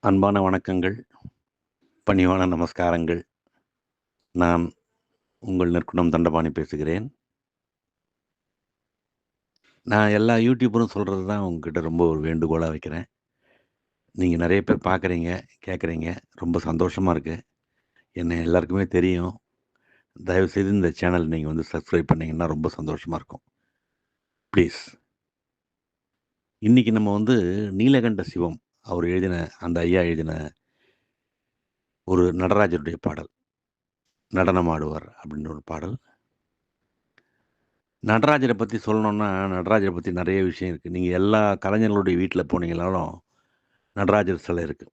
அன்பான வணக்கங்கள், பணிவான நமஸ்காரங்கள். நான் உங்கள் நற்குணம் தண்டபாணி பேசுகிறேன். நான் எல்லா யூடியூபரும் சொல்றது தான் உங்ககிட்ட ரொம்ப ஒரு வேண்டுகோளா வைக்கிறேன். நீங்க நெறைய பேர் பார்க்குறீங்க, கேட்குறீங்க. ரொம்ப சந்தோஷமா இருக்கு. என்ன எல்லாருக்குமே தெரியும். தயவுசெய்து இந்த சேனல் நீங்க வந்து சப்ஸ்கிரைப் பண்ணீங்கன்னா ரொம்ப சந்தோஷமா இருக்கும். ப்ளீஸ். இன்னைக்கு நம்ம வந்து நீலகண்ட சிவம் அவர் எழுதின அந்த ஐயா எழுதின ஒரு நடராஜருடைய பாடல். நடனமாடுவார் அப்படின்னு ஒரு பாடல். நடராஜர பத்தி சொல்லணும்னா, நடராஜர பத்தி நெறைய விஷயம் இருக்கு. நீங்க எல்லா கலைஞர்களுடைய வீட்ல போனீங்கனாலும், நடராஜர் சிலை இருக்கு.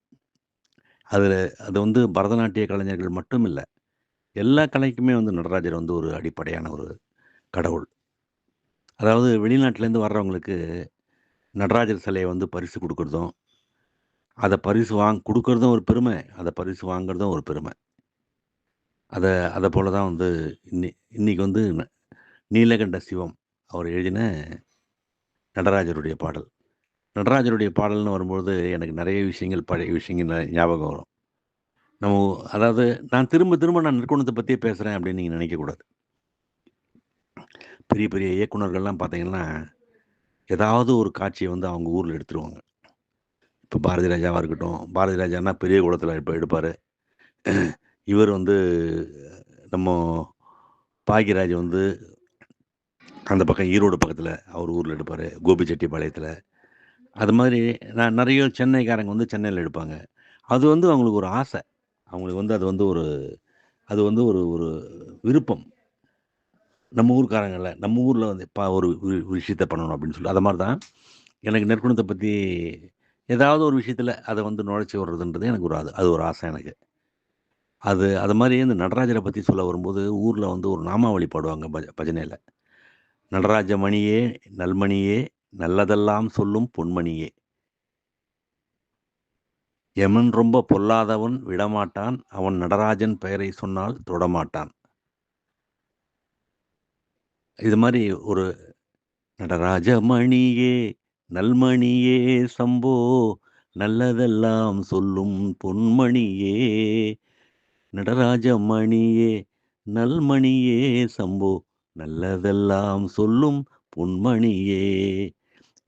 அதுல அது வந்து பரதநாட்டிய கலைஞர்கள் மட்டும் இல்ல. எல்லா கலைக்குமே வந்து நடராஜர் வந்து ஒரு அடிப்படையான ஒரு கடவுள். அதாவது வெளிநாட்டிலேருந்து வர்றவங்களுக்கு நடராஜர் சிலைய வந்து பரிசு குடுக்குறதும், அத பரிசு குடுக்குறதும் ஒரு பெருமை. அத பரிசு வாங்குறதும் ஒரு பெருமை. அத அத போல தான் வந்து இன்னைக்கு வந்து நீலகண்ட சிவம் அவர் எழுதின நடராஜருடைய பாடல். நடராஜருடைய பாடல்னு வரும்பொழுது, எனக்கு நெறைய விஷயங்கள், பழைய விஷயங்கள் ஞாபகம் வரும். நம்ம அதாவது நான் திரும்ப திரும்ப நான் நற்குணத்த பத்தியே பேசுறேன் அப்படின்னு நீங்க நினைக்கக்கூடாது. பெரிய பெரிய இயக்குனர்கள்லாம் பார்த்தீங்கன்னா, ஏதாவது ஒரு காட்சிய வந்து அவங்க ஊர்ல எடுத்துருவாங்க. இப்ப பாரதி ராஜாவா இருக்கட்டும், பாரதி ராஜான்னா பெரிய குளத்தில இப்ப எடுப்பாரு. இவர் வந்து நம்ம பாக்யராஜ் வந்து அந்த பக்கம் ஈரோடு பக்கத்தில அவர் ஊர்ல எடுப்பாரு. கோபிச்செட்டிப்பாளையத்தில. அது மாதிரி நான் நெறைய சென்னைக்காரங்க வந்து சென்னையில எடுப்பாங்க. அது வந்து அவங்களுக்கு ஒரு ஆசை. அவங்களுக்கு வந்து அது வந்து ஒரு அது வந்து ஒரு ஒரு விருப்பம். நம்ம ஊர்க்காரங்கள்ல, நம்ம ஊர்ல வந்து ஒரு விஷயத்த பண்ணணும் அப்படின்னு சொல்லி. அது மாரி தான் எனக்கு நற்குணத்த பத்தி ஏதாவது ஒரு விஷயத்துல அத வந்து நுழைச்சு விடுறதுன்றது எனக்கு ஒரு அது ஒரு ஆசை எனக்கு. அது மாரி இந்த நடராஜர பத்தி சொல்ல வரும்போது, ஊர்ல வந்து ஒரு நாமாவளி பாடுவாங்க பஜனையில. நடராஜ மணியே, நல்மணியே, நல்லதெல்லாம் சொல்லும் பொன்மணியே. எமன் ரொம்ப பொல்லாதவன் விடமாட்டான். அவன் நடராஜன் பெயரை சொன்னால் தொடமாட்டான். இது மாரி ஒரு நடராஜமணியே, நல்மணியே சம்போ! நல்லதெல்லாம் சொல்லும் பொன்மணியே! நடராஜமணியே, நல்மணியே சம்போ! நல்லதெல்லாம் சொல்லும் பொன்மணியே!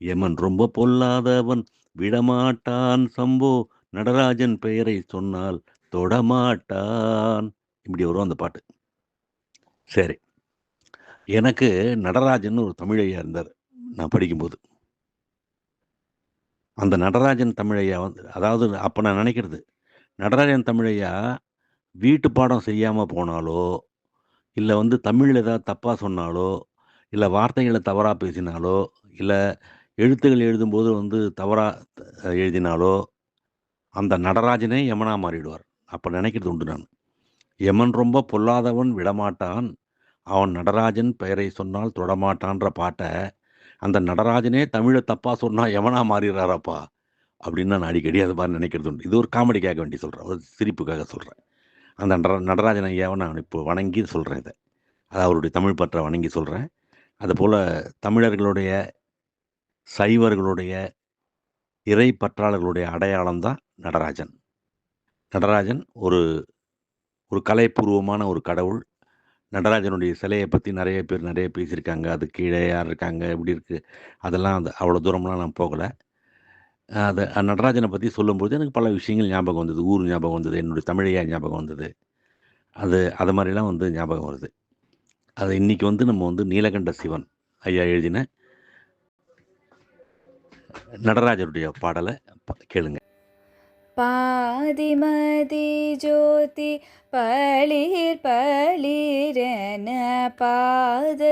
எமன் ரொம்ப பொல்லாதவன் விடமாட்டான் சம்போ! நடராஜன் பெயரை சொன்னால் தொடமாட்டான். இப்படி வரும் அந்த பாட்டு. சரி. எனக்கு நடராஜன்னு ஒரு தமிழ் ஐயா இருந்தாரு. நான் படிக்கும்போது. அந்த நடராஜன் தமிழையா வந்து அதாவது அப்ப நான் நினைக்கிறது, நடராஜன் தமிழையா வீட்டு பாடம் செய்யாம போனாலோ, இல்ல வந்து தமிழ்ல ஏதாவது தப்பா சொன்னாலோ, இல்ல வார்த்தைகள தவறா பேசினாலோ, இல்ல எழுத்துக்கள் எழுதும்போது வந்து தவறா எழுதினாலோ, அந்த நடராஜனே யமனா மாறிடுவார். அப்ப நினைக்கிறது உண்டு நானு. "எமன் ரொம்ப பொல்லாதவன் விடமாட்டான். அவன் நடராஜன் பெயரை சொன்னால் தொடமாட்டான்ற" பாட்ட, அந்த நடராஜனே தமிழ தப்பா சொன்னா யமனா மாறிறாரப்பா! அப்படின்னு நான் அடிக்கடி அது மாரி நினைக்கிறது உண்டு. இது ஒரு காமெடிக்காக வேண்டி சொல்றேன். ஒரு சிரிப்புக்காக சொல்றேன். அந்த நடராஜன் ஐயாவ நான் இப்போ வணங்கி சொல்றேன் இத. அது அவருடைய தமிழ் பற்ற வணங்கி சொல்றேன். அதுபோல தமிழர்களுடைய, சைவர்களுடைய, இறை பற்றாளர்களுடைய அடையாளம் தான் நடராஜன். நடராஜன் ஒரு ஒரு கலைப்பூர்வமான ஒரு கடவுள். நடராஜனுடைய சிலைய பத்தி நெறைய பேர் நெறைய பேசியிருக்காங்க. அது கீழ யார் இருக்காங்க? எப்படி இருக்கு? அதெல்லாம் அவ்வளோ தூரம்லாம் நான் போகல. நடராஜன பத்தி சொல்லும்போது எனக்கு பல விஷயங்கள் ஞாபகம் வந்தது. ஊர் ஞாபகம் வந்தது. என்னுடைய தமிழையா ஞாபகம் வந்தது. அது மாரிலாம் வந்து ஞாபகம் வருது. அது இன்னைக்கு வந்து நம்ம வந்து நீலகண்ட சிவன் ஐயா எழுதின நடராஜருடைய பாடல கேளுங்க. பாதிமதி ஜோதி பளிர் பளிரென பாதசீலம்பொலி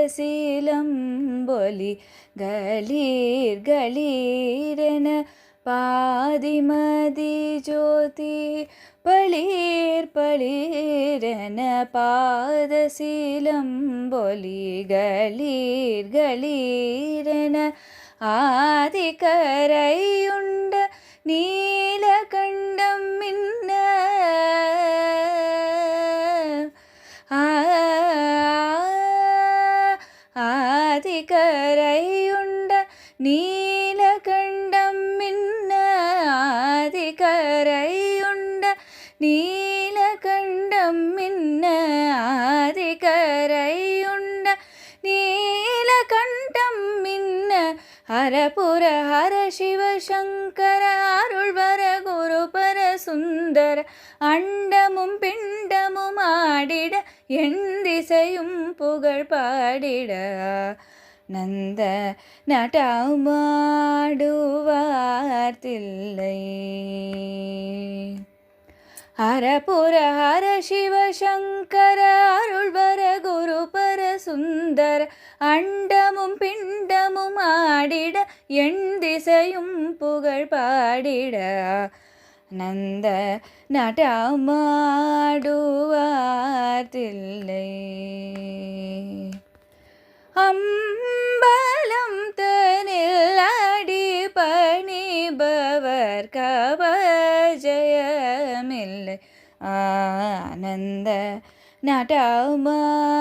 களீர் களீரென பாதிமதி ஜோதி பளிர் பளிரென பாதசீலம்பொலி களீர் களீரென ஆதிக்கரையுண்ட நீலகண்டம் மின்ன ஆதிக்கரையுண்ட நீலகண்டம் மின்ன ஆதிக்கரையுண்ட நீலகண்டம் மின்ன ஆதிகரையுண்ட நீலகண்டம் மின்ன ஹரபுர ஹர சிவ சங்கர அருள்வர குருபர சுந்தர அண்டமும் பிண்டமும் ஆடிட என் திசையும் புகழ் பாடிட நந்த நடமாடுவார்த்தில்லை. ஹரபுர ஹர சிவ சங்கர அருள்வர குருபர சுந்தர அண்டமும் பிண்டமும் ஆடிட என் திசையும் புகழ் பாடிட நந்த நடமாடுவார்த்தில்லை. அம்பலம் தனில் அடி பணிபவர் கவஜயமில்லை. ஆனந்த நடமாடுவார்த்தில்லை.